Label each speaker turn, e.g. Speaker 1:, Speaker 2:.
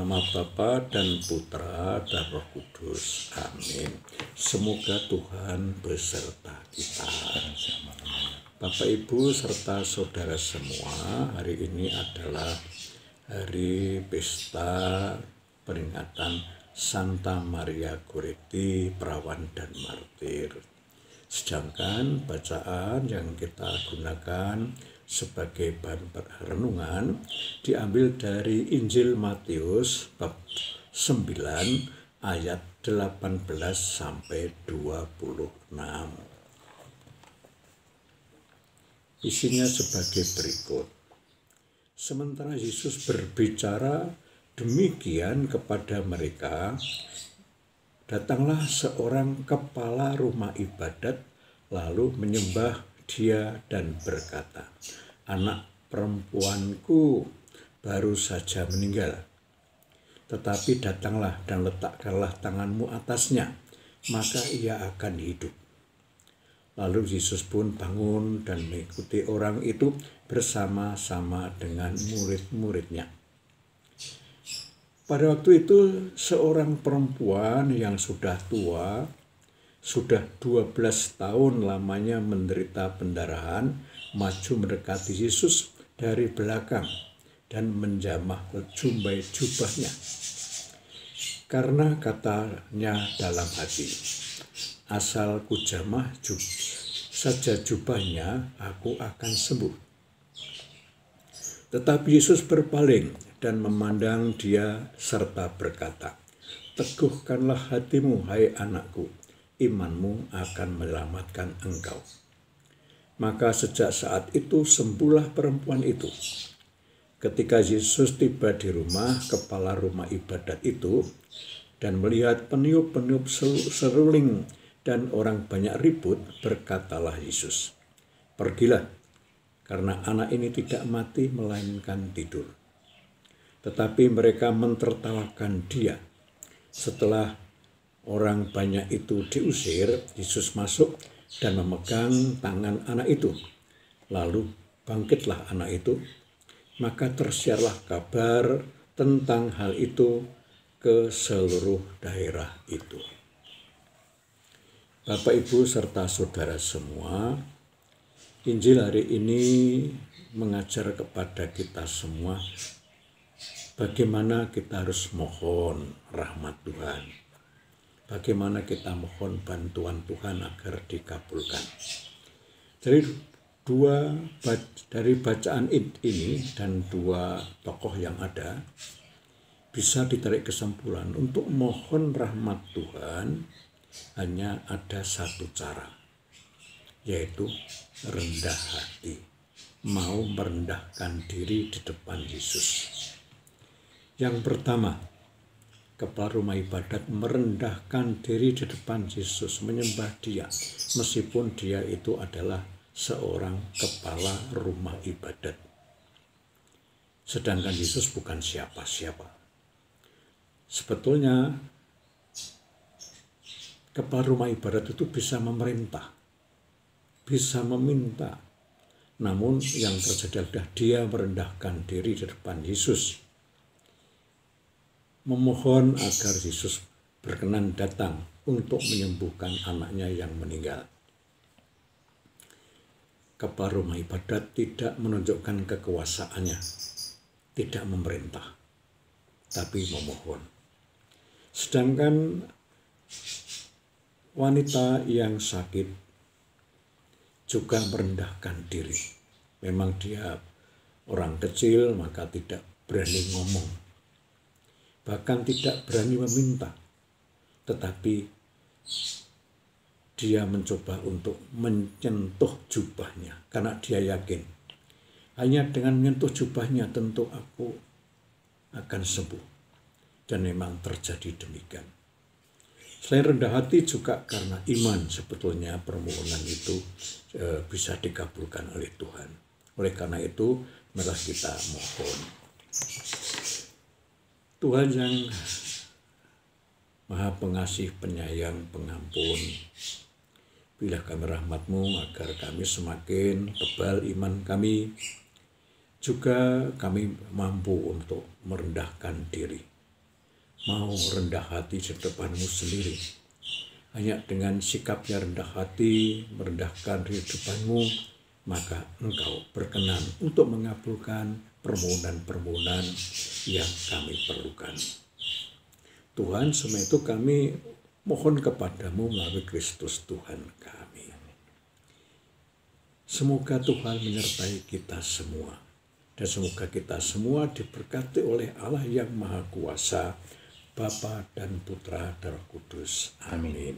Speaker 1: nama Bapa dan Putra dan Roh Kudus. Amin. Semoga Tuhan beserta kita. Bapak, Ibu, serta saudara semua, hari ini adalah hari pesta peringatan Santa Maria Goretti, perawan dan martir. Sedangkan bacaan yang kita gunakan sebagai bahan renungan diambil dari Injil Matius bab 9 ayat 18 sampai 26. Isinya sebagai berikut. Sementara Yesus berbicara demikian kepada mereka, datanglah seorang kepala rumah ibadat lalu menyembah dia dan berkata, "Anak perempuanku baru saja meninggal. Tetapi datanglah dan letakkanlah tanganmu atasnya, maka ia akan hidup." Lalu Yesus pun bangun dan mengikuti orang itu bersama-sama dengan murid-muridnya. Pada waktu itu seorang perempuan yang sudah tua, sudah 12 tahun lamanya menderita pendarahan, maju mendekati Yesus dari belakang dan menjamah jubahnya. Karena katanya dalam hati, "Asal kujamah saja jubahnya, aku akan sembuh." Tetapi Yesus berpaling dan memandang dia serta berkata, "Teguhkanlah hatimu, hai anakku, imanmu akan menyelamatkan engkau." Maka sejak saat itu sembuhlah perempuan itu. Ketika Yesus tiba di rumah kepala rumah ibadat itu dan melihat peniup-peniup seruling dan orang banyak ribut, berkatalah Yesus, "Pergilah, karena anak ini tidak mati melainkan tidur." Tetapi mereka mentertawakan dia. Setelah orang banyak itu diusir, Yesus masuk dan memegang tangan anak itu. Lalu bangkitlah anak itu, maka tersiarlah kabar tentang hal itu ke seluruh daerah itu. Bapak, Ibu, serta saudara semua, Injil hari ini mengajar kepada kita semua bagaimana kita harus mohon rahmat Tuhan. Bagaimana kita mohon bantuan Tuhan agar dikabulkan. Dari bacaan ini dan dua tokoh yang ada, bisa ditarik kesimpulan untuk mohon rahmat Tuhan hanya ada satu cara, yaitu rendah hati, mau merendahkan diri di depan Yesus. Yang pertama, kepala rumah ibadat merendahkan diri di depan Yesus, menyembah dia, meskipun dia itu adalah seorang kepala rumah ibadat. Sedangkan Yesus bukan siapa-siapa. Sebetulnya, kepala rumah ibadat itu bisa memerintah, bisa meminta. Namun yang terjadi adalah dia merendahkan diri di depan Yesus, memohon agar Yesus berkenan datang untuk menyembuhkan anaknya yang meninggal. Kepala rumah ibadat tidak menunjukkan kekuasaannya, tidak memerintah, tapi memohon. Sedangkan wanita yang sakit juga merendahkan diri. Memang dia orang kecil, maka tidak berani ngomong, bahkan tidak berani meminta, tetapi dia mencoba untuk menyentuh jubahnya karena dia yakin hanya dengan menyentuh jubahnya tentu aku akan sembuh. Dan memang terjadi demikian. Selain rendah hati juga karena iman, sebetulnya permohonan itu bisa dikabulkan oleh Tuhan. Oleh karena itu, marilah kita mohon. Tuhan yang Maha Pengasih, Penyayang, Pengampun, berilah kami rahmat-Mu agar kami semakin tebal iman kami, juga kami mampu untuk merendahkan diri mau rendah hati di depanmu sendiri. Hanya dengan sikapnya rendah hati, merendahkan kehidupanmu, maka engkau berkenan untuk mengabulkan permohonan-permohonan yang kami perlukan. Tuhan, semua itu kami mohon kepadamu melalui Kristus Tuhan kami. Semoga Tuhan menyertai kita semua. Dan semoga kita semua diberkati oleh Allah yang Maha Kuasa, Bapa dan Putra dan Roh Kudus. Amin.